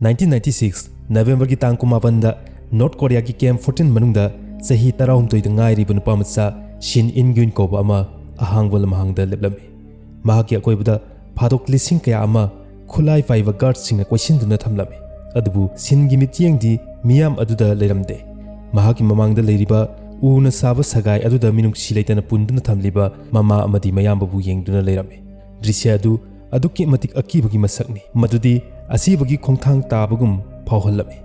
1996 November ki tang kumapanda North Korea ki Camp 14 manungda sahi 13 da ngai ribu nupa matsa Shin In-gyun koba ama ahangwa lamahangda leplami. Mahaki akoibada phadok lising kaya ama khulai faiva guards singna kwasinduna thamlami. Adubu Shin gi mityengdi miyam aduda leiramde. Mahaki mamangda leiriba una saba sagai aduda minungsi leitana punduna thamliba mama amadi mayambabu yengduna leirami. Drisya aduki matik akibagi masakni. Madudi asibagi khongthang tabagum phauhallami.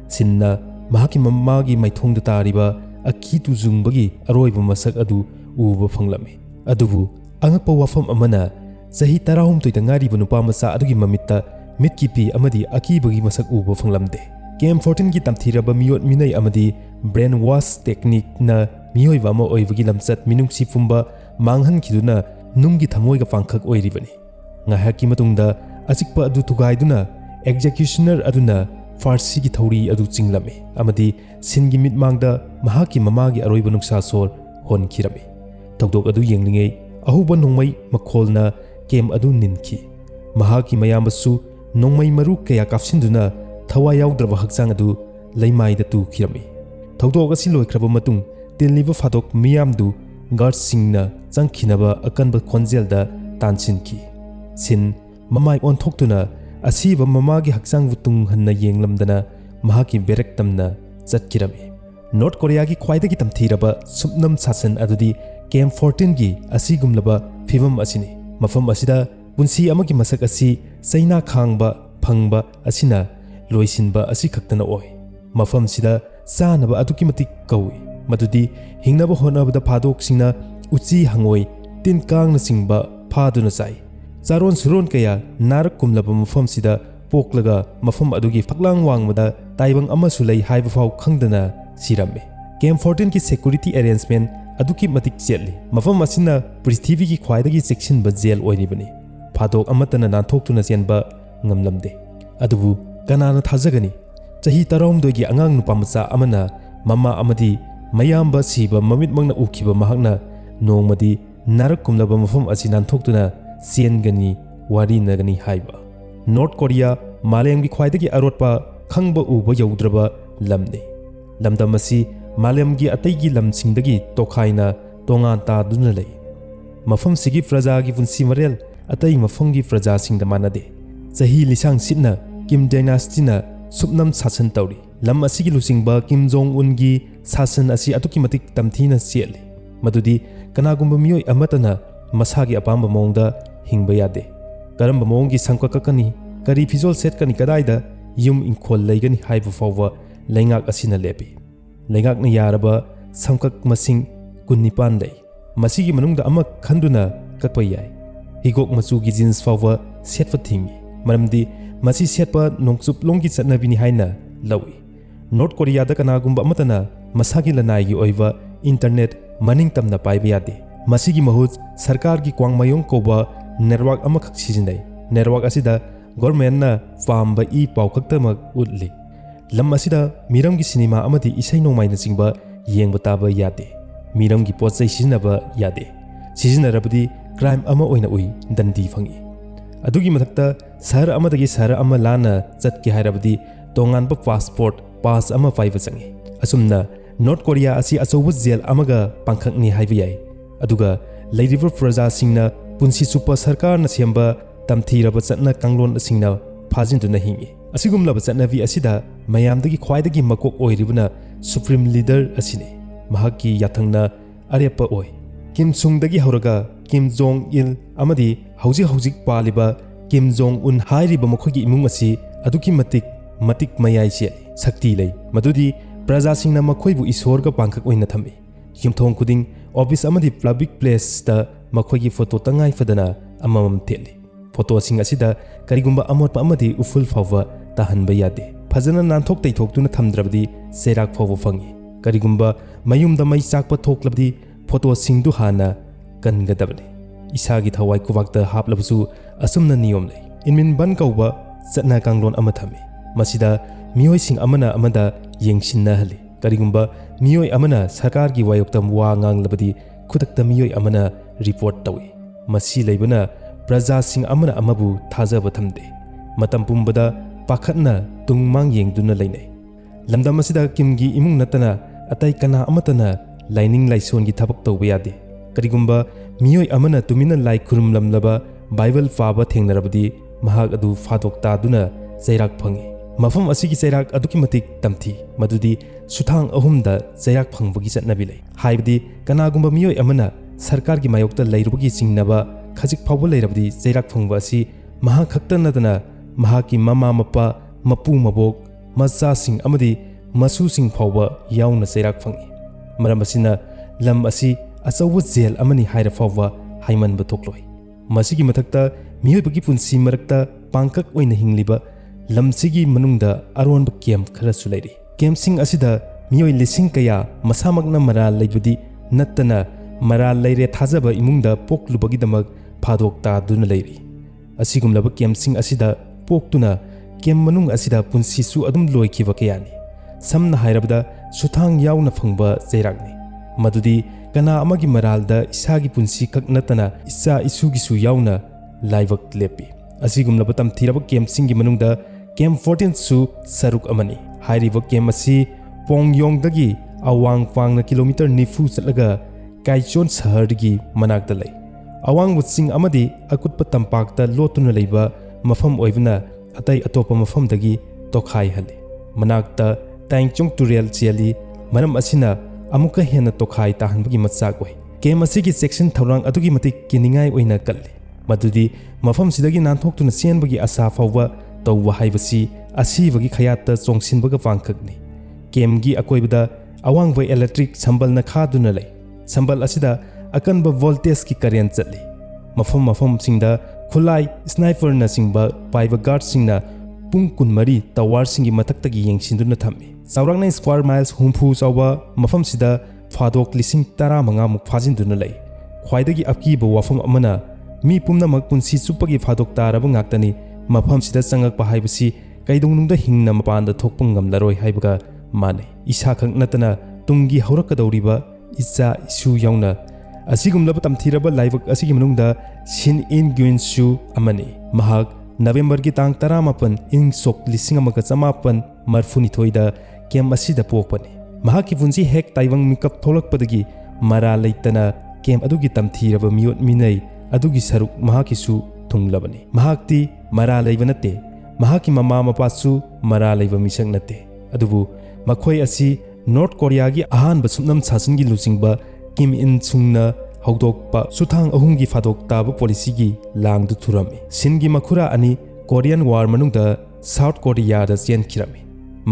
Sinna mahaki mamagi maithongda tariba aki tuzungbagi aroiba masak adu uba phanglami. Adubu angakpa wafam amana sahi 13 da ngariba nupa masa adugi mamitta mitki pi amadi akibagi masak uba phanglamde. Camp 14 ki tamthiraba miyot minai amadi brainwash technique na miyoiba ama oibagi lamsat minungsi fumba manghan khiduna nunggi thamoiga pangkhak oiribani. Ngahaki matungda asikpa adu tugaiduna executioner aduna Farsi ki thauri adu chinglami amadi Shingi mitmangda mahaki mamagi aroiba nuksa sor hon kirami. Tawdok adu yenglingei ahuba nongmai makholna kem adu ninki. Mahaki mayambasu nongmai maru kaya kapsinduna thawa yaudraba hakchang adu leimaida tu kirami. Tawdok asi loikraba matung tinliba phadok miyamdu guards singna changkhinaba akanba khonjelda tansinki. Sin mamai onthokduna asiba mamagi hakchang vutung hanna yenglamdana mahaki berektamna chatkirami. North Korea ki khwaidagi tamthiraba supnam sasan adudi Camp 14 gi asigumlaba phibam asini. Mafam asida punsi amagi masak asi saina khangba phangba asina loisinba asi khaktana oi. Mafam sida sanaba aduki matik kawi. Madudi hingnaba honabada phadok singna uchi hangoi tin kangna singba phaduna sai. Zaron suron kaya narak kumlaba mafam sida poklaga mafam adugi phaklang wangmada taibang ama sulai haiba faw khangdana sirame. Camp 14 ki security arrangement aduki matik chelli. Mafam asina Prithvi ki khwaidagi sectionba jail oiribani. Phadok amatana nanthokhtuna chenba ngamlamde. Adubu kanana thajagani. Chahi 13 gi angang nupa macha amana mama amadi mayamba siba mamit mangna ukhiba mahakna nongmadi narak kumlaba mafam asi nanthokhtuna Siengani wari nagani haiba. North Korea Malayamgi khwaidagi arotpa khangba uba yaudraba lamne. Lamdamasi Malayamgi ataigi lamsingdagi tokhaina tongan ta duna lei. Mafam sigi frajagi punsi marel atai mafamgi fraja singda manade. Chahi lisang sitna Kim dynasty na supnam sasan tawri. Lam asigi lusingba Kim Jong Un gi sasan asi atuki matik tamthina siali. Madudi kanagumba miyoi amatana masagi apamba mongda hingba yade. Karamba mongi sangka kakani kari fizol set kani kadaida yum inkhol leigani haibu fawwa leingak asina lepi. Leingak na yaraba samkak masing kunnipan lei. Masigi manungda ama khanduna kakpa yai. Higok masugi jeans fawwa setfa thingi. Maramdi masi setpa nongchup longi chatnabini haina lawi. North Korea da kanagumba amatana masagi lanai gi oiva internet maning tamna paiba yade. Masigi mahut sarkar ki kwangmayong koba network amakak sizinai. Network asida government na pamba I pau khaktamak utli. Lam asida miram gi cinema amadi isai nongmai na singba yengba taba yade. Miram gi pochai sizinaba yade. Sizinarabadi crime ama oina ui dandi phangi. Adugi mathakta sahar amadagi sahar ama lana chatki hairabadi tonganba passport pass ama paiba changi. Asumna North Korea asi achoba jail amaga pangkhakni haiba yai. Aduga leiriba praja singna punsi supa sarkar na semba tamthiraba chatna kanglon singna phajinduna hingi. Asigumlaba chatnavi asida mayamdagi khwaidagi makok oiribuna supreme leader asine. Mahaki yathangna arepa oi. Kim Sungdagi hauraga Kim Jong Il amadi hauji paliba Kim Jong Un hairiba mokhogi imung asi aduki matik mayai se sakti lei. Madudi praja singna makhoibu isorga pangkhak oina thami. Yumthong kuding office amadi public place da makhogi photo tangai fadana amamam teli. Photo sing asida karigumba amotpa amadi uful fawwa tahanba yade. Phajana nanthok teithoktuna thamdrabdi serak fawwa fangi. Karigumba mayumda mai chakpa thoklabdi photo singdu hana kangadabni. Isagi thawai kuwakta haplabsu asumna niyom lei. Inmin ban kauba chatna kanglon ama thami. Masida miyoi sing amana amada yengsinna hali. Karigumba miyoi amana sarkar gi wayoktam wa nganglabadi khutakta miyoi amana report tawi. Masi leibana praja sing amana amabu thajaba thamde. Matam pumbada पाखतना तुंगमांग येंगदुना लेने लमदम असिदा किमगी इमुंग नतना अतै कना अमतना lining लाइसोनगी थबक तौबा यादे करिगुंबा मियोय अमना तुमिना लाइ खुरुमलमलबा Bible फाबा थेंगनरबदी महाग अदु फादोक तादुना चैराक fungi मफम असिगी चैराक अदुकी मतिक तमथी मदुदी सुथांग अहुमदा चैराक फंगबगी चटनबी लै हाइबदी कनागुंबा मियोय अमना सरकार की मायोक्ता लैरुबगी चिंगनबा खजिक फावबा लैरबदी चैराक फंगबा असि महा खक्ता नदना महाकी ममा मप्पा मपू मबोक मचासिंग अमदी मसुसिंग फावबा याउना चैराक फंगी मरम असिना लम असि अचौबा जेल अमनी हाइरा फावबा हाइमनबा थोक्लोय मसिगी मथक्ता मियोयबगी पुंसी मरक्ता पांकक ओइना हिंगलिबा लमसिगी मनुंगदा अरोनबा केम खरसु लैरि केमसिंग असिदा मियोय लिसिंग कया मसामकना मराल लैबदी नत्तना मराल लैरे थाजबा इमुंगदा पोक्लुबगीदमक फादोक तादुना लैरि असिगुमलबा केमसिंग असिदा पोक्तुना केम मनुंग असिदा पुंसीसु अदुम लोइखिबा कयानि समना हाइरबदा सुथांग याउना फंगबा चैराकनि मदुदी कना अमगी मरालदा इसागी पुंसी खक नतना इसा इसुगिसु याउना लाइवक लेपि असिगुमलबा तमथिरबा केमसिंगी मनुंगदा केम 14 सु सरुक अमनी हाइरिबा केम असि पोंगयोंगदगी अवांग पांगना किलोमीटर निफु चलगा काइचोन शहरदगी मनाकदा लै अवांग वुचिंग अमदी अकुतपा तंपाकता लोतुना लैबा मफम ओइबना अतै अतोपा मफमदगी तोखाइ हले मनाकता ताइंगचोंग तुरेल चेली मरम असिना अमुका हेना तोखाइ ताहनबगी मचाक ओइ केम असिगी सेक्शन थौरांग अदुगी मतिक किनिंगाइ ओइना कल्ले मदुदी मफम सिदगी नानथोक्तुना सेनबगी आशा फावबा तौवा हाइबसी असिबगी खयाता चोंगसिनबगा पांखकनि केमगी अकोइबदा अवांगबा इलेक्ट्रिक संबलना खादुना लै संबल असिदा अकनबा वोल्टेज की करेंट चली मफम मफम सिंगदा खुलाई स्नाइपर न सिंगबा पाइबा गार्ड सिंगना पुंग कुनमरी टावर सिंगी मथक्तगी येंगसिनदुना थम्मी चावरांगना स्क्वायर माइल्स हुमफु चावबा मफम सिदा फादोक लिसिंग 15 मुक फाजिनदुना लै ख्वाइदगी अकीबा वाफम अमना मी पुमनमक पुंसी चुप्पगी फादोक तारबा ngaktani मफम सिदा चंगकपा हाइबसी कैदोंनुंगदा हिंगना मपानदा थोकपा ngamlaroi हाइबगा माने इसा खक नतना तुंगी हौरकदौरिबा इचा इसु याउना असिगुमलबा तमथिरबा लाइवक असिगी मनुंगदा सिन इन ग्विनसु अमनी महाक नवेंबर की तांग 18 इंग सोक लिसिंग अमका चमापन मरफुनिथोइदा केम असिदा पोकपनी महाकी पुंसी हेक ताइवंग मिकप थोलकपदगी मरा लैतना केम अदुगी तमथिरबा मियोट मिनै अदुगी सरुक महाकीसु थुंगलबनी महाक्ति मरा लैबा नते महाकी ममा मपासु मरा लैबा मिसक नते अदुबु मखोय असि नॉर्थ कोरिया की अहानबा सुमनम सासनगी लुचिंगबा किम इन सुंगना हौदोकपा सुथांग अहुंगी फादोक ताबा पॉलिसीगी लांगदु थुरमी सिनगी मखुरा अनि कोरियन वार मनुंगदा साउथ कोरिया दा चेनखिरमी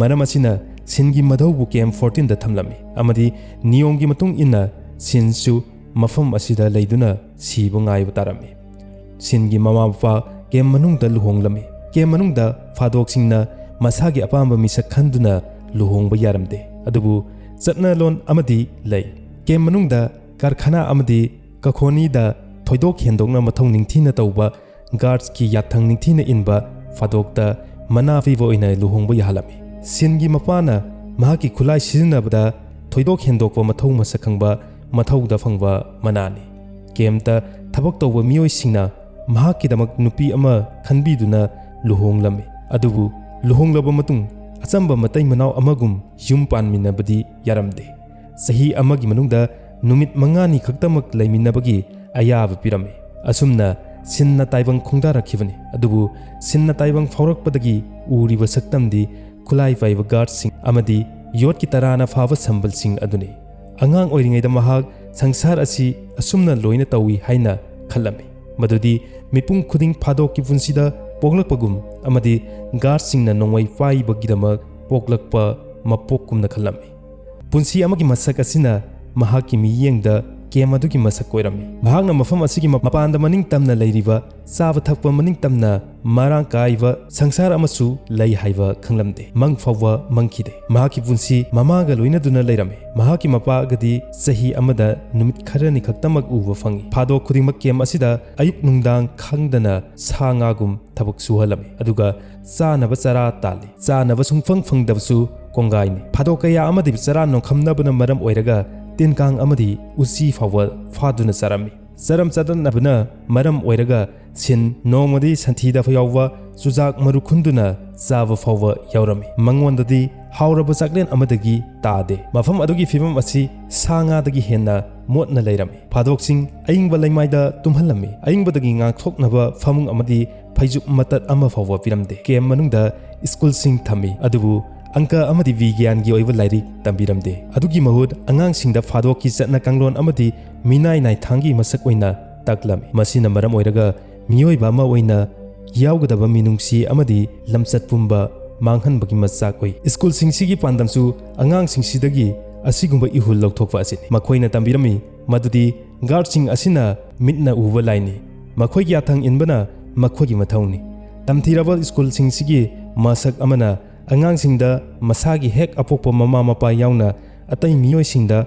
मरम असिना सिनगी मधौबु केम 14 दा थमलमी अमदी नियोंगी मतुंग इन्ना सिनसु मफम असिदा लैदुना सिबो ngaइबा तारमी सिनगी ममा मपा केम मनुंगदा लुहोंगलमी केम मनुंगदा फादोक सिंगना मसागी अपांबा मिसक खंदुना लुहोंगबा यारमदे अदुबु चटना लोन अमदी लै केम मनुंगदा कारखाना अमदी कखोनीदा थोइदोक हेंदोंना मथौ निंगथीना तौबा गार्ड्स की याथंग निंगथीना इनबा फादोकता मना फिबो इना लुहोंगबा याहलमी सिनगी मपाना महाकी खुलाई सिजनबदा थोइदोक हेंदोकबा मथौ मसखंगबा मथौदा फंगबा मनानी केमता थबक तौबा मियोय सिंगना महाकी दमक नुपी अमा खनबीदुना लुहोंगलमी अदुबु लुहोंगलबा मतुंग अचंबा मतै मनाव अमगुम युम पानमिनबदी यारमदे सही अमगी मनुंगदा नुमित मंगानी खक्तमक लैमिनबगी अयाब पिरमे असुमना सिन्ना ताइबंग खोंदारखिबनी अदुबु सिन्ना ताइबंग फौरकपदगी उरिबा सक्तमदी खुलाई पाइबा गार्डसिंग अमदी योट की तराना फाबा संबलसिंग अदुनी अंगांग ओइरिङैदा महाग संसार असि असुमना लोइना तौई हाइना खल्लमी मदुदी मिपुंग खुदिंग फादोककी पुंसिदा पोगलकपगुम अमदी गार्डसिंगना नोंवै पाइबगिदमक पोगलकपा मपोककुमना खल्लमी पुंसी अमगी मसक असिना महाकी मियेंगदा केम अदुगी मसक कोइरमी महागना मफम असिगी मपानदा मनिंग तमना लैरिबा चाबा थकपा मनिंग तमना मारांग काइबा संसार अमसु लै हाइबा खंगलमदे मंग फाववा मंगखिदे महाकी पुंसी ममागा लोइना दुना लैरमे महाकी मपागदी सही अमदा नुमित खरनी खक्तमक उबा फंगी फादो खुदिंगमक केम असिदा अयुक नुंगदांग खंगदना सांगागुम थबक सुहलमे अदुगा चानबा चरा ताली चानबा सुंगफंग फंगदबसु कोंगाइने फादो कया अमदी चरा नोखमनबना मरम ओइरगा तिनकांग अमदी उसी फावल फादुना चरमी Saram chadanabna maram oiraga sin nongmadi santhida fayawwa chujak maru khunduna chaba fawwa yaurami mangwandadi hauraba chaklen amadagi taade mafam adugi fibam asi sanga dagi henna motna leirami phadoksing aingba laimaida tumhalami aingbadagi ngakthoknaba famung amadi phaijup matat ama fawwa piramde kem manungda school sing thami adubu angka amadi vigyan gi oiba lairik tambiramde adugi mahud angang singda phadokki chatna kanglon amadi minai nai thangi masak oina taklami masina maram oiraga miyoi ba ma oina yaugdaba minungsi amadi lamchat pumba manghan bagi masak oi school singsigi pandamsu angang singsidagi asigumba ihul lokthokwa asini makhoina tambirami madudi guard sing asina mitna uwa laini makhoi gi athang inbana makhogi mathauni tamthiraba school singsigi masak amana angang singda masagi hek apokpa mama mapa yauna atai miyoi singda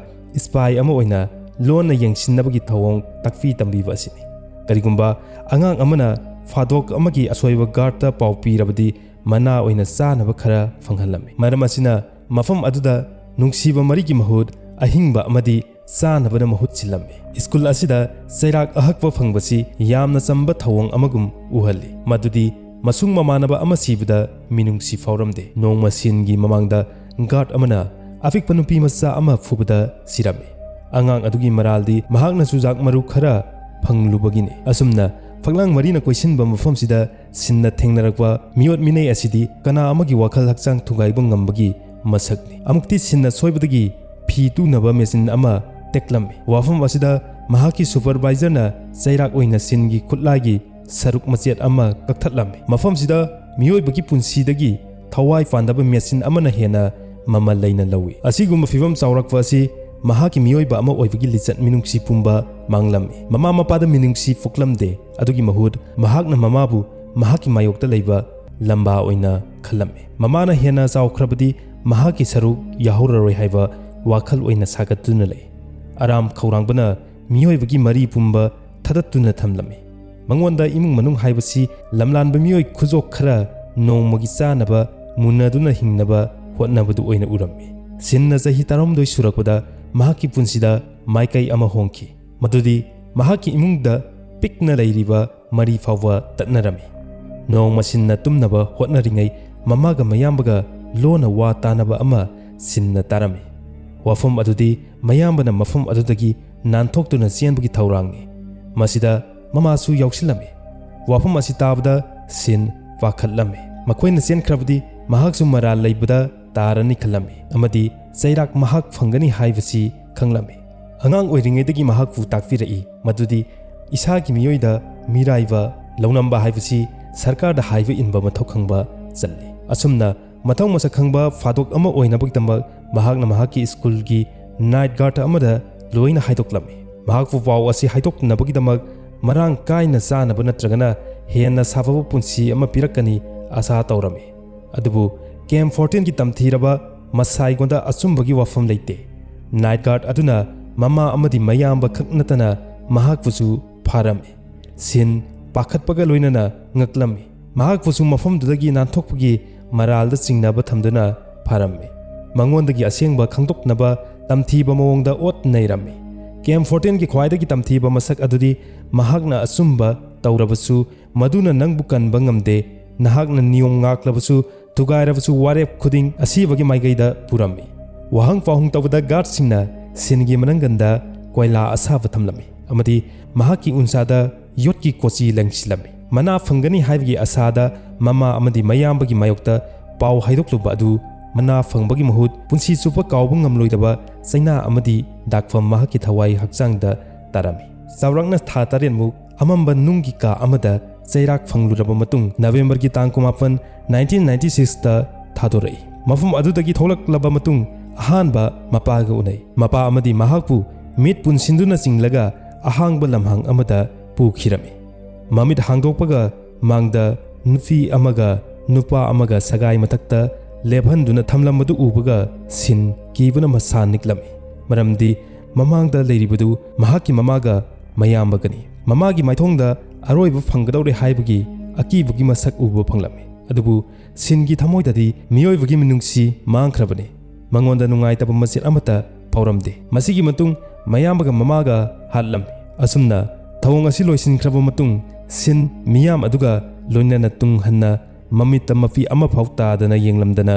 spy ama oina lona yengsinnabagi thawong takfi tambiba asini karigumba angang amana fadok amagi asoiba guardta pau pirabadi mana oina chanaba khara fanghalami maram asina mafam aduda nungsiba marigi mahud ahingba amadi chanabana mahut chilami school asida chairak ahakwa fangbasi yamna chamba thawong amagum uhalli madudi masung mamanaba ama sibda minungsi fauramde nongma singi mamangda guard amana afik panupi macha ama fubada sirami angang adugi maraldi mahakna sujak maru khara phanglubagini asumna phaglang marina koisinba mafamsida sinna thengnarakwa miyot minei asidi kana amagi wakhal hakchang thugaiba ngambagi masakni amukti sinna soibadagi phi tunaba machine ama teklami wafam asida mahaki supervisor na chairak oina singi khutlagi saruk machet ama kakthatlami mafamsida miyoi punsidagi thawai pandaba machine amana hena mama leina lawi asigumba fibam chaurakwa asi mahaki miyoi ba ama oibagi lichat minungsi pumba manglami mama mapada minungsi fuklamde adugi mahud mahakna mamabu mahaki mayokta leiba lamba oina khalami mamana hena chaukrabadi mahaki saruk yahuraroi haiba wakhal oina sagatuna lei aram khaurangbana miyoibagi mari pumba thadattuna thamlami mangwanda imung manung haibasi lamlanba miyoi khujok khara nongmagi chanaba munaduna hingnaba hotnabadu oina urami sinna jahi taramdoi surakpada mahaki punsida maikai ama hongki madudi mahaki imungda pikna leiriba mari fawa tatnarami nongma sinna tumnaba hotnaringai mamaga mayambaga lona wa tanaba ama sinna tarami wafam adudi mayambana mafam adudagi nanthokduna chenbagi thaurangni masida mamasu yauksilami wafam asi tabda sin wakhatlami makoina chenkrabdi mahaksu maral leibada tarani khalami amadi chairak mahak phangani haibasi khanglami angang oiringaidagi mahakpu takfirai madudi isagi miyoida miraiba launamba haibasi sarkarda haiba inba mathau khangba challi asumna mathau masa khangba fadok ama oinabagdamba mahakna mahaki school gi night guard amada loina haidoklami mahakpu paw asi haidoknabagidamak marang kaina chanaba natragana henna sababa punsi ama pirakani asa tawrami adubu camp 14 gi tamthiraba masai gonda achumbagi wafam leite night guard aduna mama amadi mayamba khaknatana mahakpusu pharami sin pakhatpaga loinana ngaklami mahakpusu mafam dudagi nanthokpagi maralda chingnaba thamduna pharami mangondagi asengba khangdoknaba tamthiba mawongda ot nairami camp 14 gi khwaidagi tamthiba masak adudi mahakna achumba tawrabasu maduna nangbu kanba ngamde nahakna niyong ngaklabasu tugairabasu warep khuding asibagi maigaida purami wahang pahung tawda guard singna singi mananganda koila asaba thamlami amadi mahaki unsada yotki kochi langsilami mana phangani haibagi asada mama amadi mayambagi mayokta paw haidokluba adu mana phangbagi mahut punsi chupa kawbu ngamloidaba chaina amadi dakfam mahaki thawai hakchangda tarami chawrangna tha taren mu amamba nunggi ka amada chairak phangluraba matung November gi tang 1996 ta thadorai mafum adudagi tholaklaba matung ahanba mapaga unai mapa amadi mahakpu mit punsinduna chinglaga ahangba lamhang amada pukhirami mamit hangdokpaga mangda nufi amaga nupa amaga sagai matakta lebhanduna thamlamadu ubaga sin kibuna masan niklami maramdi mamangda leiribadu mahaki mamaga mayambagani mamagi maithongda aroiba phanggadawre haibagi akibagi masak uba phanglami adubu singi thamoidadi miyoibagi minungsi mangkhrabani mangonda nungaitaba masir amata pauramde masigi matung mayambaga mamaga hatlami asumna ꯊꯧꯑꯣꯡ ꯑꯁꯤ ꯂꯣꯏꯁꯤꯟꯈ꯭ꯔꯕ ꯃꯇꯨꯡ ꯁꯤꯟ ꯃꯤꯌꯥꯝ ꯑꯗꯨꯒ ꯂꯣꯏꯅꯅ ꯇꯨꯡ ꯍꯟꯅ ꯃꯃꯤꯠꯇ ꯃꯄꯤ ꯑꯃꯐꯥꯎ ꯇꯥꯗꯅ ꯌꯦꯡꯂꯝꯗꯅ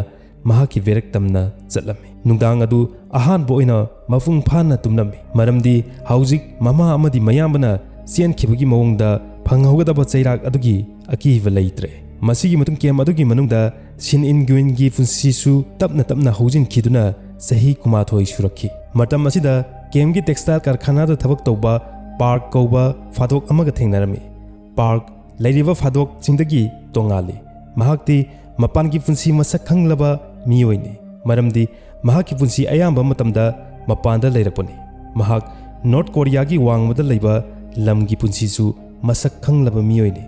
ꯃꯍꯥꯛꯀꯤ ꯕꯦꯔꯦꯛ ꯇꯝꯅ ꯆꯠꯂꯝꯃꯤ꯫ ꯅꯨꯡꯗꯥꯡ ꯑꯗꯨ ꯑꯍꯥꯟꯕ ꯑꯣꯏꯅ ꯃꯄꯨꯡ ꯐꯥꯅ ꯇꯨꯝꯂꯝꯃꯤ, ꯃꯔꯝꯗꯤ ꯍꯧꯖꯤꯛ ꯃꯃꯥ ꯑꯃꯗꯤ ꯃꯌꯥꯝꯕꯅ ꯆꯦꯟꯈꯤꯕꯒꯤ ꯃꯑꯣꯡꯗ ꯐꯪꯍꯧꯒꯗꯕ ꯆꯩꯔꯥꯛ ꯑꯗꯨꯒꯤ ꯑꯀꯤꯕ ꯂꯩꯇ꯭ꯔꯦ꯫ ꯃꯁꯤꯒꯤ ꯃꯇꯨꯡ ꯀꯦꯝ ꯑꯗꯨꯒꯤ ꯃꯅꯨꯡꯗ ꯁꯤꯟ ꯏꯟꯒ꯭ꯌꯨꯏꯟꯒꯤ ꯄꯨꯟꯁꯤꯁꯨ ꯇꯞꯅ ꯇꯞꯅ ꯍꯧꯖꯤꯟꯈꯤꯗꯨꯅ ꯆꯍꯤ 19 ꯁꯨꯔꯛꯈꯤ꯫ ꯃꯇꯝ ꯑꯁꯤꯗ ꯀꯦꯝꯒꯤ ꯇꯦꯛꯁꯇꯥꯏꯜ ꯀꯥꯔꯈꯥꯅꯥꯗ ꯊꯕꯛ ꯇꯧꯕ ꯄꯥꯔꯛ ꯀꯧꯕ ꯐꯥꯗꯣꯛ ꯑꯃꯒ ꯊꯦꯡꯅꯔꯝꯃꯤ꯫ ꯄꯥꯔꯛ ꯂꯩꯔꯤꯕ ꯐꯥꯗꯣꯛꯁꯤꯡꯗꯒꯤ ꯇꯣꯉꯥꯜꯂꯤ꯫ ꯃꯍꯥꯛꯇꯤ ꯃꯄꯥꯟꯒꯤ ꯄꯨꯟꯁꯤ ꯃꯁꯛ ꯈꯪꯂꯕ ꯃꯤꯑꯣꯏꯅꯤ, ꯃꯔꯝꯗꯤ ꯃꯍꯥꯛꯀꯤ ꯄꯨꯟꯁꯤ ꯑꯌꯥꯝꯕ ꯃꯇꯝꯗ ꯃꯄꯥꯟꯗ ꯂꯩꯔꯛꯄꯅꯤ꯫ ꯃꯍꯥꯛ ꯅꯣꯔꯠ ꯀꯣꯔꯤꯌꯥꯒꯤ ꯋꯥꯡꯃꯗ ꯂꯩꯕ ꯂꯝꯒꯤ ꯄꯨꯟꯁꯤꯁꯨ ꯃꯁꯛ ꯈꯪꯂꯕ ꯃꯤꯑꯣꯏꯅꯤ꯫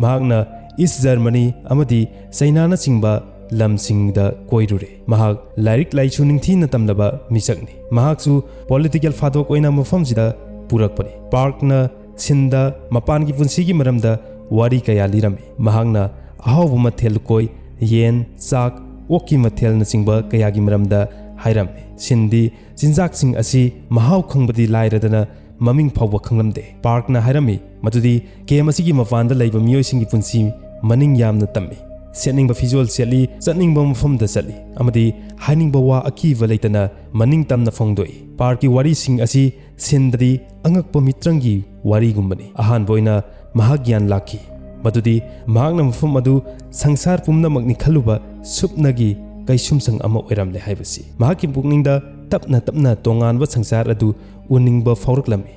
ꯃꯍꯥꯛꯅ ꯏꯁ ꯖꯔꯃꯅꯤ ꯑꯃꯗꯤ ꯆꯩꯅꯥꯅꯆꯤꯡꯕ ꯂꯝꯁꯤꯡꯗ ꯀꯣꯏꯔꯨꯔꯦ꯫ ꯃꯍꯥꯛ ꯂꯥꯏꯔꯤꯛ ꯂꯥꯏꯁꯨ ꯅꯤꯡꯊꯤꯅ ꯇꯝꯂꯕ ꯃꯤꯁꯛꯅꯤ꯫ ꯃꯍꯥꯛꯁꯨ ꯄꯣꯂꯤꯇꯤꯀꯦꯜ ꯐꯥꯗꯣꯛ ꯑꯣꯏꯅ ꯃꯐꯝꯁꯤꯗ ꯄꯨꯔꯛꯄꯅꯤ꯫ ꯄꯥꯔꯛꯅ ꯁꯤꯟꯗ ꯃꯄꯥꯟꯒꯤ ꯄꯨꯟꯁꯤꯒꯤ ꯃꯔꯝꯗ ꯋꯥꯔꯤ ꯀꯌꯥ ꯂꯤꯔꯝꯃꯤ꯫ ꯃꯍꯥꯛꯅ ꯑꯍꯥꯎꯕ ꯃꯊꯦꯜ ꯂꯨꯀꯣꯏ, ꯌꯦꯟ, ꯆꯥꯛ, ꯑꯣꯛꯀꯤ ꯃꯊꯦꯜꯅꯆꯤꯡꯕ ꯀꯌꯥꯒꯤ ꯃꯔꯝꯗ ꯍꯥꯏꯔꯝꯃꯤ꯫ ꯁꯤꯟꯗꯤ ꯆꯤꯟꯖꯥꯛꯁꯤꯡ ꯑꯁꯤ ꯃꯍꯥꯎ ꯈꯪꯕꯗꯤ ꯂꯥꯏꯔꯗꯅ ꯃꯃꯤꯡ ꯐꯥꯎꯕ ꯈꯪꯂꯝꯗꯦ꯫ ꯄꯥꯔꯛꯅ ꯍꯥꯏꯔꯝꯃꯤ ꯃꯗꯨꯗꯤ ꯀꯦꯝ ꯑꯁꯤꯒꯤ ꯃꯄꯥꯟꯗ ꯂꯩꯕ ꯃꯤꯑꯣꯏꯁꯤꯡꯒꯤ ꯄꯨꯟꯁꯤ ꯃꯅꯤꯡ ꯌꯥꯝꯅ ꯇꯝꯃꯤ, ꯁꯦꯠꯅꯤꯡꯕ ꯐꯤꯖꯣꯜ ꯁꯦꯠꯂꯤ, ꯆꯠꯅꯤꯡꯕ ꯃꯐꯝꯗ ꯆꯠꯂꯤ, ꯑꯃꯗꯤ ꯍꯥꯏꯅꯤꯡꯕ ꯋꯥ ꯑꯀꯤꯕ ꯂꯩꯇꯅ ꯃꯅꯤꯡ ꯇꯝꯅ ꯐꯣꯡꯗꯣꯛꯏ꯫ ꯄꯥꯔꯛꯀꯤ ꯋꯥꯔꯤꯁꯤꯡ ꯑꯁꯤ ꯁꯤꯟꯗꯗꯤ ꯑꯉꯛꯄ ꯃꯤꯇ꯭ꯔꯪꯒꯤ ꯋꯥꯔꯤꯒꯨꯝꯕꯅꯤ꯫ ꯑꯍꯥꯟꯕ ꯑꯣꯏꯅ ꯃꯍꯥꯛ ꯒ꯭ꯌꯥꯟ ꯂꯥꯛꯈꯤ ꯃꯗꯨꯗꯤ ꯃꯍꯥꯛꯅ ꯃꯐꯝ ꯑꯗꯨ ꯁꯪꯁꯥꯔ ꯄꯨꯝꯅꯃꯛꯅꯤ ꯈꯜꯂꯨꯕ ꯁꯨꯞꯅꯒꯤ ꯀꯩꯁꯨꯝꯁꯪ ꯑꯃ ꯑꯣꯏꯔꯝꯂꯦ ꯍꯥꯏꯕꯁꯤ꯫ ꯃꯍꯥꯛꯀꯤ ꯄꯨꯛꯅꯤꯡꯗ ꯇꯞꯅ ꯇꯞꯅ ꯇꯣꯉꯥꯟꯕ ꯁꯪꯁꯥꯔ ꯑꯗꯨ ꯎꯅꯤꯡꯕ ꯐꯥꯎꯔꯛꯂꯝꯃꯤ꯫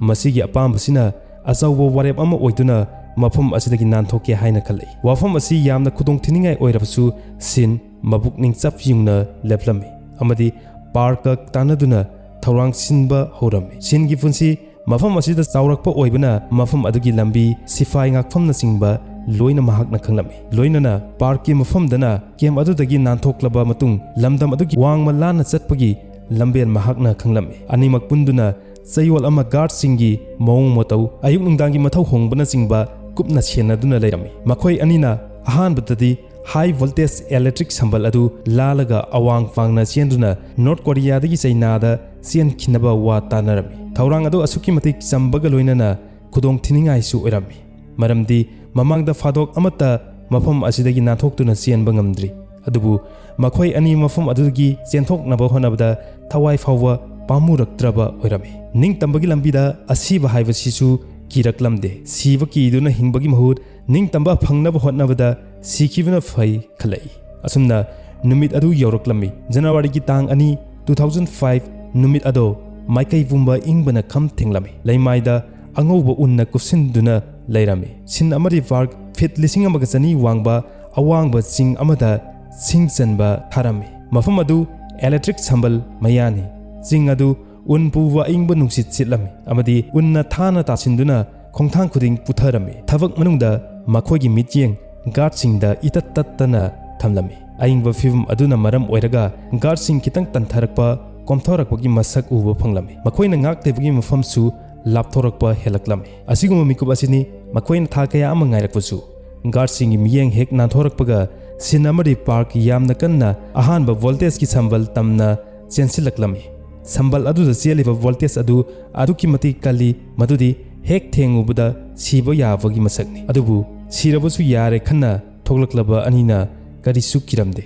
ꯃꯁꯤꯒꯤ ꯑꯄꯥꯝꯕꯁꯤꯅ ꯑꯆꯧꯕ ꯋꯥꯔꯦꯞ ꯑꯃ ꯑꯣꯏꯗꯨꯅ ꯃꯐꯝ ꯑꯁꯤꯗꯒꯤ ꯅꯥꯟꯊꯣꯛꯀꯦ ꯍꯥꯏꯅ ꯈꯜꯂꯛꯏ꯫ ꯋꯥꯐꯝ ꯑꯁꯤ ꯌꯥꯝꯅ ꯈꯨꯗꯣꯡꯊꯤꯅꯤꯡꯉꯥꯏ ꯑꯣꯏꯔꯕꯁꯨ ꯁꯤꯟ ꯃꯕꯨꯛꯅꯤꯡ ꯆꯞ ꯌꯨꯡꯅ ꯂꯦꯞꯂꯝꯃꯤ ꯑꯃꯗꯤ ꯄꯥꯔꯛꯀ ꯇꯥꯟꯅꯗꯨꯅ ꯊꯧꯔꯥꯡ ꯁꯤꯟꯕ ꯍꯧꯔꯝꯃꯤ꯫ ꯁꯤꯟꯒꯤ ꯄꯨꯟꯁꯤ ꯃꯐꯝ ꯑꯁꯤꯗ ꯆꯥꯎꯔꯛꯄ ꯑꯣꯏꯕꯅ ꯃꯐꯝ ꯑꯗꯨꯒꯤ ꯂꯝꯕꯤ, ꯁꯤꯐꯥꯏ ꯉꯥꯛꯐꯝꯅꯆꯤꯡꯕ ꯂꯣꯏꯅ ꯃꯍꯥꯛꯅ ꯈꯪꯂꯝꯃꯤ꯫ ꯂꯣꯏꯅꯅ ꯄꯥꯔꯛꯀꯤ ꯃꯐꯝꯗꯅ ꯀꯦꯝ ꯑꯗꯨꯗꯒꯤ ꯅꯥꯟꯊꯣꯛꯂꯕ ꯃꯇꯨꯡ ꯂꯝꯗꯝ ꯑꯗꯨꯒꯤ ꯋꯥꯡꯃ ꯂꯥꯟꯅ ꯆꯠꯄꯒꯤ ꯂꯝꯕꯦꯜ ꯃꯍꯥꯛꯅ ꯈꯪꯂꯝꯃꯤ꯫ ꯑꯅꯤꯃꯛ ꯄꯨꯟꯗꯨꯅ ꯆꯌꯣꯜ ꯑꯃ ꯒꯥꯔꯗꯁꯤꯡꯒꯤ ꯃꯑꯣꯡ ꯃꯇꯧ, ꯑꯌꯨꯛ ꯅꯨꯡꯗꯥꯡꯒꯤ ꯃꯊꯧ ꯍꯣꯡꯕꯅꯆꯤꯡꯕ ꯀꯨꯞꯅ ꯁꯦꯟꯅꯗꯨꯅ ꯂꯩꯔꯝꯃꯤ꯫ ꯃꯈꯣꯏ ꯑꯅꯤꯅ ꯑꯍꯥꯟꯕꯗꯗꯤ ꯍꯥꯏ ꯚꯣꯜꯇꯦꯖ ꯏꯂꯦꯛꯇ꯭ꯔꯤꯛ ꯁꯝꯕꯜ ꯑꯗꯨ ꯂꯥꯜꯂꯒ ꯑꯋꯥꯡ ꯐꯥꯡꯅ ꯆꯦꯟꯗꯨꯅ ꯅꯣꯔꯠ ꯀꯣꯔꯤꯌꯥꯗꯒꯤ ꯆꯩꯅꯥꯗ ꯆꯦꯟꯈꯤꯅꯕ ꯋꯥ ꯇꯥꯟꯅꯔꯝꯃꯤ꯫ ꯊꯧꯔꯥꯡ ꯑꯗꯨ ꯑꯁꯨꯛꯀꯤ ꯃꯇꯤꯛ ꯆꯝꯕꯒ ꯂꯣꯏꯅꯅ ꯈꯨꯗꯣꯡꯊꯤꯅꯤꯡꯉꯥꯏꯁꯨ ꯑꯣꯏꯔꯝꯃꯤ, ꯃꯔꯝꯗꯤ ꯃꯃꯥꯡꯗ ꯐꯥꯗꯣꯛ ꯑꯃꯠꯇ ꯃꯐꯝ ꯑꯁꯤꯗꯒꯤ ꯅꯥꯟꯊꯣꯛꯇꯨꯅ ꯆꯦꯟꯕ ꯉꯝꯗ꯭ꯔꯤ꯫ ꯑꯗꯨꯕꯨ ꯃꯈꯣꯏ ꯑꯅꯤ ꯃꯐꯝ ꯑꯗꯨꯗꯒꯤ ꯆꯦꯟꯊꯣꯛꯅꯕ ꯍꯣꯠꯅꯕꯗ ꯊꯋꯥꯏ ꯐꯥꯎꯕ ꯄꯥꯝꯃꯨꯔꯛꯇ꯭ꯔꯕ ꯑꯣꯏꯔꯝꯃꯤ꯫ ꯅꯤꯡꯇꯝꯕꯒꯤ ꯂꯝꯕꯤꯗ ꯑꯁꯤꯕ ꯍꯥꯏꯕꯁꯤꯁꯨ ꯀꯤꯔꯛꯂꯝꯗꯦ꯫ ꯁꯤꯕ ꯀꯤꯗꯨꯅ ꯍꯤꯡꯕꯒꯤ ꯃꯍꯨꯠ ꯅꯤꯡꯇꯝꯕ ꯐꯪꯅꯕ ꯍꯣꯠꯅꯕꯗ ꯁꯤꯈꯤꯕꯅ ꯐꯩ ꯈꯜꯂꯛꯏ꯫ ꯑꯁꯨꯝꯅ ꯅꯨꯃꯤꯠ ꯑꯗꯨ ꯌꯧꯔꯛꯂꯝꯃꯤ꯫ ꯖꯅꯋꯥꯔꯤꯒꯤ ꯇꯥꯡ 2, 2005 ꯅꯨꯃꯤꯠ ꯑꯗꯣ ꯃꯥꯏꯀꯩ ꯄꯨꯝꯕ ꯏꯪꯕꯅ ꯈꯝ ꯊꯦꯡꯂꯝꯃꯤ꯫ ꯂꯩꯃꯥꯏꯗ ꯑꯉꯧꯕ ꯎꯟꯅ ꯀꯨꯞꯁꯤꯟꯗꯨꯅ ꯂꯩꯔꯝꯃꯤ꯫ ꯁꯤꯟ ꯑꯃꯗꯤ ꯄꯥꯔꯛ ꯐꯤꯠ 1,200 ꯋꯥꯡꯕ ꯑꯋꯥꯡꯕ ꯆꯤꯡ ꯑꯃꯗ ꯁꯤꯡ ꯆꯟꯕ ꯊꯥꯔꯝꯃꯤ꯫ ꯃꯐꯝ ꯑꯗꯨ ꯏꯂꯦꯛꯇ꯭ꯔꯤꯛ ꯁꯝꯕꯜ ꯃꯌꯥꯅꯤ꯫ ꯆꯤꯡ ꯑꯗꯨ ꯎꯟ ꯄꯨꯕ ꯑꯏꯪꯕ ꯅꯨꯡꯁꯤꯠ ꯁꯤꯠꯂꯝꯃꯤ ꯑꯃꯗꯤ ꯎꯟꯅ ꯊꯥꯅ ꯇꯥꯁꯤꯟꯗꯨꯅ ꯈꯣꯡꯊꯥꯡ ꯈꯨꯗꯤꯡ ꯄꯨꯊꯔꯝꯃꯤ꯫ ꯊꯕꯛ ꯃꯅꯨꯡꯗ ꯃꯈꯣꯏꯒꯤ ꯃꯤꯠꯌꯦꯡ ꯒꯥꯔꯗꯁꯤꯡꯗ ꯏꯇꯠ ꯇꯠꯇꯅ ꯊꯝꯂꯝꯃꯤ꯫ ꯑꯏꯪꯕ ꯐꯤꯚꯝ ꯑꯗꯨꯅ ꯃꯔꯝ ꯑꯣꯏꯔꯒ ꯒꯥꯔꯗꯁꯤꯡ ꯈꯤꯇꯪ ꯇꯟꯊꯔꯛꯄ, ꯀꯣꯝꯊꯣꯔꯛꯄꯒꯤ ꯃꯁꯛ ꯎꯕ ꯐꯪꯂꯝꯃꯤ꯫ ꯃꯈꯣꯏꯅ ꯉꯥꯛꯂꯤꯕꯒꯤ ꯃꯐꯝꯁꯨ ꯂꯥꯞꯊꯣꯔꯛꯄ ꯍꯦꯜꯂꯛꯂꯝꯃꯤ꯫ ꯑꯁꯤꯒꯨꯝꯕ ꯃꯤꯀꯨꯞ ꯑꯁꯤꯅꯤ ꯃꯈꯣꯏꯅ ꯊꯥ ꯀꯌꯥ ꯑꯃ ꯉꯥꯏꯔꯛꯄꯁꯨ꯫ ꯒꯥꯔꯗꯁꯤꯡꯒꯤ ꯃꯤꯠꯌꯦꯡ ꯍꯦꯛ ꯅꯥꯟꯊꯣꯔꯛꯄꯒ ꯁꯤꯟ ꯑꯃꯗꯤ ꯄꯥꯔꯛ ꯌꯥꯝꯅ ꯀꯟꯅ ꯑꯍꯥꯟꯕ ꯚꯣꯜꯇꯦꯖꯀꯤ ꯁꯝꯕꯜ ꯇꯝꯅ ꯆꯦꯟꯁꯤꯜꯂꯛꯂꯝꯃꯤ꯫ ꯁꯝꯕꯜ ꯑꯗꯨꯗ ꯆꯦꯜꯂꯤꯕ ꯚꯣꯜꯇꯦꯖ ꯑꯗꯨ ꯑꯗꯨꯛꯀꯤ ꯃꯇꯤꯛ ꯀꯜꯂꯤ ꯃꯗꯨꯗꯤ ꯍꯦꯛ ꯊꯦꯡꯉꯨꯕꯗ ꯁꯤꯕ ꯌꯥꯕꯒꯤ ꯃꯁꯛꯅꯤ꯫ ꯑꯗꯨꯕꯨ ꯁꯤꯔꯕꯁꯨ ꯌꯥꯔꯦ ꯈꯟꯅ ꯊꯣꯛꯂꯛꯂꯕ ꯑꯅꯤꯅ ꯀꯔꯤꯁꯨ ꯀꯤꯔꯝꯗꯦ꯫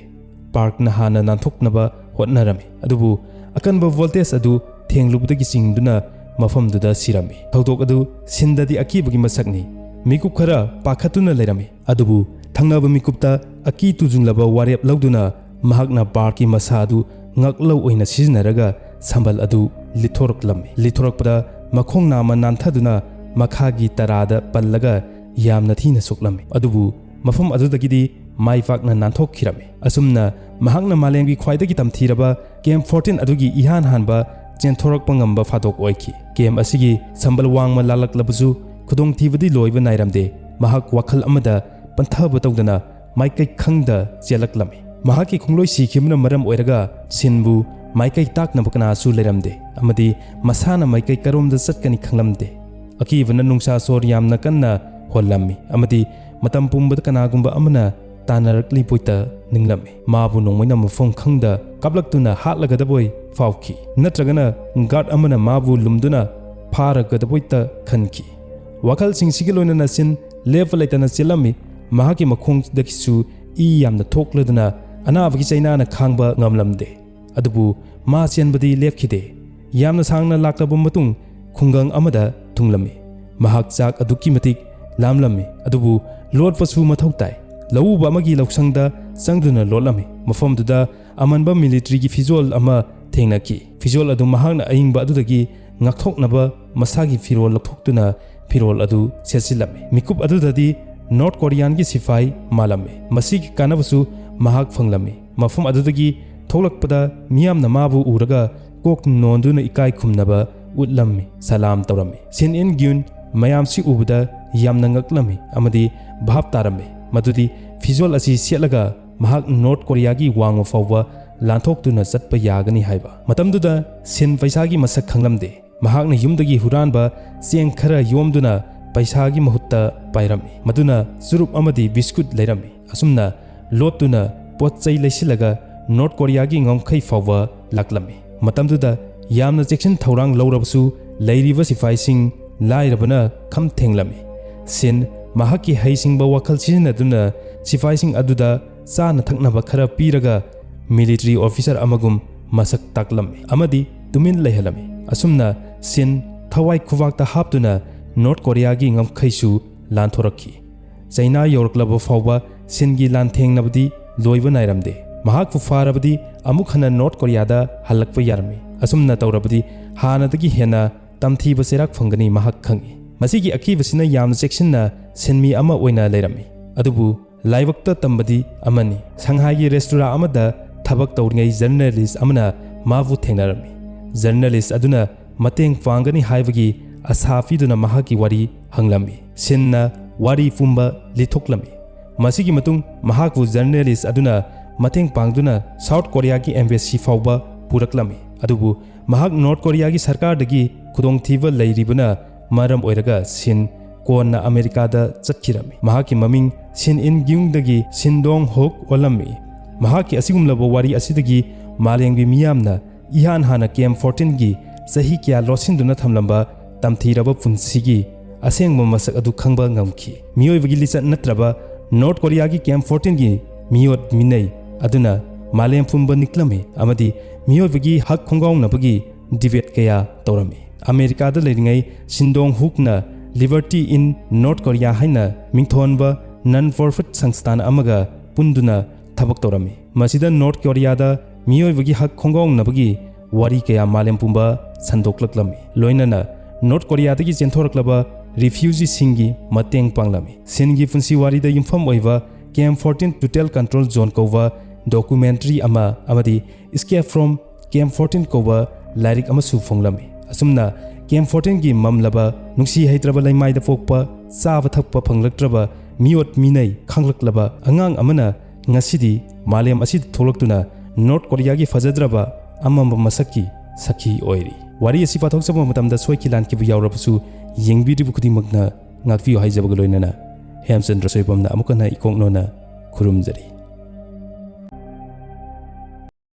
ꯄꯥꯔꯛꯅ ꯍꯥꯟꯅ ꯅꯥꯟꯊꯣꯛꯅꯕ ꯍꯣꯠꯅꯔꯝꯃꯤ, ꯑꯗꯨꯕꯨ ꯑꯀꯟꯕ ꯚꯣꯜꯇꯦꯖ ꯑꯗꯨ ꯊꯦꯡꯂꯨꯕꯗꯒꯤ ꯆꯤꯡꯗꯨꯅ ꯃꯐꯝꯗꯨꯗ ꯁꯤꯔꯝꯃꯤ꯫ ꯊꯧꯗꯣꯛ ꯑꯗꯨ ꯁꯤꯟꯗꯗꯤ ꯑꯀꯤꯕꯒꯤ ꯃꯁꯛꯅꯤ꯫ ꯃꯤꯀꯨꯞ ꯈꯔ ꯄꯥꯈꯠꯇꯨꯅ ꯂꯩꯔꯝꯃꯤ, ꯑꯗꯨꯕꯨ ꯊꯪꯅꯕ ꯃꯤꯀꯨꯞꯇ ꯑꯀꯤ ꯇꯨꯖꯨꯡꯂꯕ ꯋꯥꯔꯦꯞ ꯂꯧꯗꯨꯅ ꯃꯍꯥꯛꯅ ꯄꯥꯔꯛꯀꯤ ꯃꯁꯥ ꯑꯗꯨ ꯉꯛꯂꯧ ꯑꯣꯏꯅ ꯁꯤꯖꯤꯟꯅꯔꯒ ꯁꯝꯕꯜ ꯑꯗꯨ ꯂꯤꯠꯊꯣꯔꯛꯂꯝꯃꯤ꯫ ꯂꯤꯠꯊꯣꯔꯛꯄꯗ ꯃꯈꯣꯡ ꯅꯥꯝꯃ ꯅꯥꯟꯊꯗꯨꯅ ꯃꯈꯥꯒꯤ ꯇꯔꯥꯗ ꯄꯜꯂꯒ ꯌꯥꯝꯅ ꯊꯤꯅ ꯁꯣꯛꯂꯝꯃꯤ, ꯑꯗꯨꯕꯨ ꯃꯐꯝ ꯑꯗꯨꯗꯒꯤꯗꯤ ꯃꯥꯏ ꯄꯥꯛꯅ ꯅꯥꯟꯊꯣꯛꯈꯤꯔꯝꯃꯤ꯫ ꯑꯁꯨꯝꯅ ꯃꯍꯥꯛꯅ ꯃꯥꯂꯦꯝꯒꯤ ꯈ꯭ꯋꯥꯏꯗꯒꯤ ꯇꯝꯊꯤꯔꯕ ꯀꯦꯝ 14 ꯑꯗꯨꯒꯤ ꯏꯍꯥꯟ ꯍꯥꯟꯕ ꯆꯦꯟꯊꯣꯔꯛꯄ ꯉꯝꯕ ꯐꯥꯗꯣꯛ ꯑꯣꯏꯈꯤ꯫ ꯀꯦꯝ ꯑꯁꯤꯒꯤ ꯁꯝꯕꯜ ꯋꯥꯡꯃ ꯂꯥꯜꯂꯛꯂꯕꯁꯨ ꯈꯨꯗꯣꯡꯊꯤꯕꯗꯤ ꯂꯣꯏꯕ ꯅꯥꯏꯔꯝꯗꯦ꯫ ꯃꯍꯥꯛ ꯋꯥꯈꯜ ꯑꯃꯗ ꯄꯟꯊꯕ ꯇꯧꯗꯅ ꯃꯥꯏꯀꯩ ꯈꯪꯗ ꯆꯦꯜꯂꯛꯂꯝꯃꯤ꯫ ꯃꯍꯥꯛꯀꯤ ꯈꯣꯡꯂꯣꯏ ꯁꯤꯈꯤꯕꯅ ꯃꯔꯝ ꯑꯣꯏꯔꯒ ꯁꯤꯟꯕꯨ ꯃꯥꯏꯀꯩ ꯇꯥꯛꯅꯕ ꯀꯅꯥꯁꯨ ꯂꯩꯔꯝꯗꯦ ꯑꯃꯗꯤ ꯃꯁꯥꯅ ꯃꯥꯏꯀꯩ ꯀꯔꯣꯝꯗ ꯆꯠꯀꯅꯤ ꯈꯪꯂꯝꯗꯦ꯫ ꯑꯀꯤꯕꯅ ꯅꯨꯡꯁꯥ ꯁꯣꯔ ꯌꯥꯝꯅ ꯀꯟꯅ ꯍꯣꯜꯂꯝꯃꯤ ꯑꯃꯗꯤ ꯃꯇꯝ ꯄꯨꯝꯕꯗ ꯀꯅꯥꯒꯨꯝꯕ ꯑꯃꯅ ꯇꯥꯟꯅꯔꯛꯂꯤꯕꯣꯏꯇ ꯅꯤꯡꯂꯝꯃꯤ꯫ ꯃꯥꯕꯨ ꯅꯣꯡꯃꯩꯅ ꯃꯐꯝ ꯈꯪꯗ ꯀꯥꯞꯂꯛꯇꯨꯅ ꯍꯥꯠꯂꯒꯗꯕꯣꯏ ꯐꯥꯎꯈꯤ, ꯅꯠꯇ꯭ꯔꯒꯅ ꯒꯥꯔꯗ ꯑꯃꯅ ꯃꯥꯕꯨ ꯂꯨꯝꯗꯨꯅ ꯐꯥꯔꯒꯗꯕꯣꯏꯇ ꯈꯟꯈꯤ꯫ ꯋꯥꯈꯜꯁꯤꯡꯁꯤꯒꯤ ꯂꯣꯏꯅꯅ ꯁꯤꯟ ꯂꯦꯞꯄ ꯂꯩꯇꯅ ꯆꯦꯜꯂꯝꯃꯤ ꯃꯍꯥꯛꯀꯤ ꯃꯈꯣꯡꯗꯒꯤꯁꯨ ꯏ ꯌꯥꯝꯅ ꯊꯣꯛꯂꯗꯨꯅ ꯑꯅꯥꯕꯒꯤ ꯆꯩꯅꯥꯅ ꯈꯥꯡꯕ ꯉꯝꯂꯝꯗꯦ ꯑꯗꯨꯕꯨ ꯃꯥ ꯆꯦꯟꯕꯗꯤ ꯂꯦꯞꯈꯤꯗꯦ ꯌꯥꯝꯅ ꯁꯥꯡꯅ ꯂꯥꯛꯂꯕ ꯃꯇꯨꯡ ꯈꯨꯡꯒꯪ ꯑꯃꯗ ꯊꯨꯡꯂꯝꯃꯤ ꯃꯍꯥꯛ ꯆꯥꯛ ꯑꯗꯨꯛꯀꯤ ꯃꯇꯤꯛ ꯂꯥꯝꯂꯝꯃꯤ ꯑꯗꯨꯕꯨ ꯂꯣꯠꯄꯁꯨ ꯃꯊꯧ ꯇꯥꯏ ꯂꯧꯎꯕ ꯑꯃꯒꯤ ꯂꯧꯁꯪꯗ ꯆꯪꯗꯨꯅ ꯂꯣꯠꯂꯝꯃꯤ ꯃꯐꯝꯗꯨꯗ ꯑꯃꯟꯕ ꯃꯤꯂꯤꯇꯔꯤꯒꯤ ꯐꯤꯖꯣꯜ ꯑꯃ ꯊꯦꯡꯅꯈꯤ ꯐꯤꯖꯣꯜ ꯑꯗꯨ ꯃꯍꯥꯛꯅ ꯑꯏꯪꯕ ꯑꯗꯨꯗꯒꯤ ꯉꯥꯛꯊꯣꯛꯅꯕ ꯃꯁꯥꯒꯤ ꯐꯤꯔꯣꯜ ꯂꯧꯊꯣꯛꯇꯨꯅ ꯐꯤꯔꯣꯜ ꯑꯗꯨ ꯁꯦꯠꯆꯤꯜꯂꯝꯃꯤ ꯃꯤꯀꯨꯞ ꯑꯗꯨꯗꯗꯤ ꯅꯣꯔꯊ ꯀꯣꯔꯤꯌꯥꯟꯒꯤ ꯁꯤꯐꯥꯏ ꯃꯥꯜꯂꯝꯃꯤ ꯃꯁꯤꯒꯤ ꯀꯥꯟꯅꯕꯁꯨ ꯃꯍꯥꯛ ꯐꯪꯂꯝꯃꯤ ꯃꯐꯝ ꯑꯗꯨꯗꯒꯤ ꯊꯣꯛꯂꯛꯄꯗ ꯃꯤꯌꯥꯝꯅ ꯃꯥꯕꯨ ꯎꯔꯒ ꯀꯣꯛ ꯅꯣꯟꯗꯨꯅ ꯏꯀꯥꯏ ꯈꯨꯝꯅꯕ ꯎꯠꯂꯝꯃꯤ ꯁꯂꯥꯝ ꯇꯧꯔꯝꯃꯤ ꯁꯤꯟ ꯏꯟ ꯒ꯭ꯌꯨꯟ ꯃꯌꯥꯝꯁꯤ ꯎꯕꯗ ꯌꯥꯝꯅ ꯉꯛꯂꯝꯃꯤ ꯑꯃꯗꯤ ꯚꯥꯞ ꯇꯥꯔꯝꯃꯤ ꯃꯗꯨꯗꯤ ꯐꯤꯖꯣꯜ ꯑꯁꯤ ꯁꯦꯠꯂꯒ ꯃꯍꯥꯛ ꯅꯣꯔꯊ ꯀꯣꯔꯤꯌꯥꯒꯤ ꯋꯥꯡꯃ ꯐꯥꯎꯕ ꯂꯥꯟꯊꯣꯛꯇꯨꯅ ꯆꯠꯄ ꯌꯥꯒꯅꯤ ꯍꯥꯏꯕ ꯃꯇꯝꯗꯨꯗ ꯁꯤꯟ ꯄꯩꯁꯥꯒꯤ ꯃꯁꯛ ꯈꯪꯂꯝꯗꯦ ꯃꯍꯥꯛꯅ ꯌꯨꯝꯗꯒꯤ ꯍꯨꯔꯥꯟꯕ ꯆꯦꯡ ꯈꯔ ꯌꯣꯝꯗꯨꯅ ꯄꯩꯁꯥꯒꯤ ꯃꯍꯨꯠꯇ ꯄꯥꯏꯔꯝꯃꯤ ꯃꯗꯨꯅ ꯆꯨꯔꯨꯞ ꯑꯃꯗꯤ ꯕꯤꯁꯀꯨꯠ ꯂꯩꯔꯝꯃꯤ ꯑꯁꯨꯝꯅ ꯂꯣꯠꯇꯨꯅ ꯄꯣꯠ ꯆꯩ ꯂꯩꯁꯤꯜꯂꯒ ꯅꯣꯔꯊ ꯀꯣꯔꯤꯌꯥꯒꯤ ꯉꯝꯈꯩ ꯐꯥꯎꯕ ꯂꯥꯛꯂꯝꯃꯤ ꯃꯇꯝꯗꯨꯗ ꯌꯥꯝꯅ ꯆꯦꯛꯁꯤꯟ ꯊꯧꯔꯥꯡ ꯂꯧꯔꯕꯁꯨ ꯂꯩꯔꯤꯕ ꯁꯤꯐꯥꯏꯁꯤꯡ ꯂꯥꯏꯔꯕꯅ ꯈꯝ ꯊꯦꯡꯂꯝꯃꯤ ꯁꯤꯟ ꯃꯍꯥꯛꯀꯤ ꯍꯩꯁꯤꯡꯕ ꯋꯥꯈꯜ ꯁꯤꯖꯤꯟꯅꯗꯨꯅ ꯁꯤꯐꯥꯏꯁꯤꯡ ꯑꯗꯨꯗ ꯆꯥꯅ ꯊꯛꯅꯕ ꯈꯔ ꯄꯤꯔꯒ ꯃꯤꯂꯤꯇꯔꯤ ꯑꯣꯐꯤꯁꯔ ꯑꯃꯒꯨꯝ ꯃꯁꯛ ꯇꯥꯛꯂꯝꯃꯤ ꯑꯃꯗꯤ ꯇꯨꯃꯤꯟ ꯂꯩꯍꯜꯂꯝꯃꯤ ꯑꯁꯨꯝꯅ ꯁꯤꯟ ꯊꯋꯥꯏ ꯈꯨꯕꯥꯛꯇ ꯍꯥꯞꯇꯨꯅ ꯅꯣꯔꯊ ꯀꯣꯔꯤꯌꯥꯒꯤ ꯉꯝꯈꯩꯁꯨ ꯂꯥꯟꯊꯣꯔꯛꯈꯤ ꯆꯩꯅꯥ ꯌꯧꯔꯛꯂꯕ ꯐꯥꯎꯕ ꯁꯤꯟꯒꯤ ꯂꯥꯟꯊꯦꯡꯅꯕꯗꯤ ꯂꯣꯏꯕ ꯅꯥꯏꯔꯝꯗꯦ ꯃꯍꯥꯛꯄꯨ ꯐꯥꯔꯕꯗꯤ ꯑꯃꯨꯛ ꯍꯟꯅ ꯅꯣꯔꯊ ꯀꯣꯔꯤꯌꯥꯗ ꯍꯜꯂꯛꯄ ꯌꯥꯔꯝꯃꯤ ꯑꯁꯨꯝꯅ ꯇꯧꯔꯕꯗꯤ ꯍꯥꯟꯅꯗꯒꯤ ꯍꯦꯟꯅ ꯇꯝꯊꯤꯕ ꯆꯩꯔꯥꯛ ꯐꯪꯒꯅꯤ ꯃꯍꯥꯛ ꯈꯪꯏ ꯃꯁꯤꯒꯤ ꯑꯀꯤꯕꯁꯤꯅ ꯌꯥꯝꯅ ꯆꯦꯛꯁꯤꯟꯅ ꯁꯤꯟꯃꯤ ꯑꯃ ꯑꯣꯏꯅ ꯂꯩꯔꯝꯃꯤ ꯑꯗꯨꯕꯨ ꯂꯥꯏꯕꯛꯇ ꯇꯝꯕꯗꯤ ꯑꯃꯅꯤ ꯁꯪꯍꯥꯏꯒꯤ ꯔꯦꯁꯇꯨꯔꯥ ꯑꯃꯗ ꯊꯕꯛ ꯇꯧꯔꯤꯉꯩ ꯖꯔꯅꯦꯂꯤꯁ ꯑꯃꯅ ꯃꯥꯕꯨ ꯊꯦꯡꯅꯔꯝꯃꯤ ꯖꯔꯅꯦꯂꯤꯁ ꯑꯗꯨꯅ ꯃꯇꯦꯡ ꯄꯥꯡꯒꯅꯤ ꯍꯥꯏꯕꯒꯤ ꯑꯁꯥ ꯄꯤꯗꯨꯅ ꯃꯍꯥꯛꯀꯤ ꯋꯥꯔꯤ ꯍꯪꯂꯝꯃꯤ ꯁꯤꯟꯅ ꯋꯥꯔꯤ ꯄꯨꯝꯕ ꯂꯤꯊꯣꯛꯂꯝꯃꯤ ꯃꯁꯤꯒꯤ ꯃꯇꯨꯡ ꯃꯍꯥꯛꯄꯨ ꯖꯔꯅꯦꯂꯤꯁ ꯑꯗꯨꯅ ꯃꯇꯦꯡ ꯄꯥꯡꯗꯨꯅ ꯁꯥꯎꯊ ꯀꯣꯔꯤꯌꯥꯒꯤ ꯑꯦꯝꯕꯦꯁꯤ ꯐꯥꯎꯕ ꯄꯨꯔꯛꯂꯝꯃꯤ ꯑꯗꯨꯕꯨ ꯃꯍꯥꯛ ꯅꯣꯔꯊ ꯀꯣꯔꯤꯌꯥꯒꯤ ꯁꯔꯀꯥꯔꯗꯒꯤ ꯈꯨꯗꯣꯡꯊꯤꯕ ꯂꯩꯔꯤꯕꯅ ꯃꯔꯝ ꯑꯣꯏꯔꯒ ꯁꯤꯟ ꯀꯣꯟꯅ ꯑꯃꯦꯔꯤꯀꯥꯗ ꯆꯠꯈꯤꯔꯝꯃꯤ ꯃꯍꯥꯛꯀꯤ ꯃꯃꯤꯡ ꯁꯤꯟ ꯏꯟ ꯒ꯭ꯌꯨꯡꯗꯒꯤ ꯁꯤꯟꯗꯣꯡ ꯍꯣꯛ ꯑꯣꯜꯂꯝꯃꯤ ꯃꯍꯥꯛꯀꯤ ꯑꯁꯤꯒꯨꯝꯂꯕ ꯋꯥꯔꯤ ꯑꯁꯤꯗꯒꯤ ꯃꯥꯂꯦꯝꯒꯤ ꯃꯤꯌꯥꯝꯅ इहान हाना केम 14 की सही क्या लोसिंदुना थमलंबा तमथीरबा पुंसीगी असेंगबा मसक अदु खंगबा ngamखि मियोइबगी लिचत नत्रबा नॉर्थ कोरिया की केम 14 की मियोत मिनै अदुना मालेम फुंबा निक्लमे अमदि मियोइबगी हक खोंगाउनबगी डिबेट कया तौरमी अमेरिका दा लेरिङै सिंदोंग हुकना लिबर्टी इन नॉर्थ कोरिया हाइना मिंथोनबा नन प्रॉफिट संस्थान अमगा पुंदुना थबक तौरमी मसिदा नॉर्थ कोरिया दा मियोइबगी हक खोंगाउनबगी वारी कया मालेम पुंबा संदोक्लक्लमी लोइनना नॉर्थ कोरिया दगी चेंथोरक्लबा रिफ्यूजी सिंगी मतेंग पांगलामी सिनगी पुंसी वारी दा युमफम ओइबा केम 14 टोटल कंट्रोल जोन कोवा डॉक्यूमेंट्री अमा अमदी एस्केप फ्रॉम केम 14 कोवा लाइरिक अमसु फोंगलामी असुमना केम 14 की ममलबा नुक्सी हैत्रबा लैमाइदा पोकपा चाबा थकपा फंगलक्त्रबा मियोत मिनै खांगलक्लबा अंगांग अमना ngасidi malem asid tholoktuna north korea gi fajadraba amamba masaki sakhi oiri wari asi pathok chaba matamda soiki lan ki bu yawrabusu yengbiri bu khudi magna ngakfi haijaba loinana hemchandra soibamna amukana ikongno na khurumjari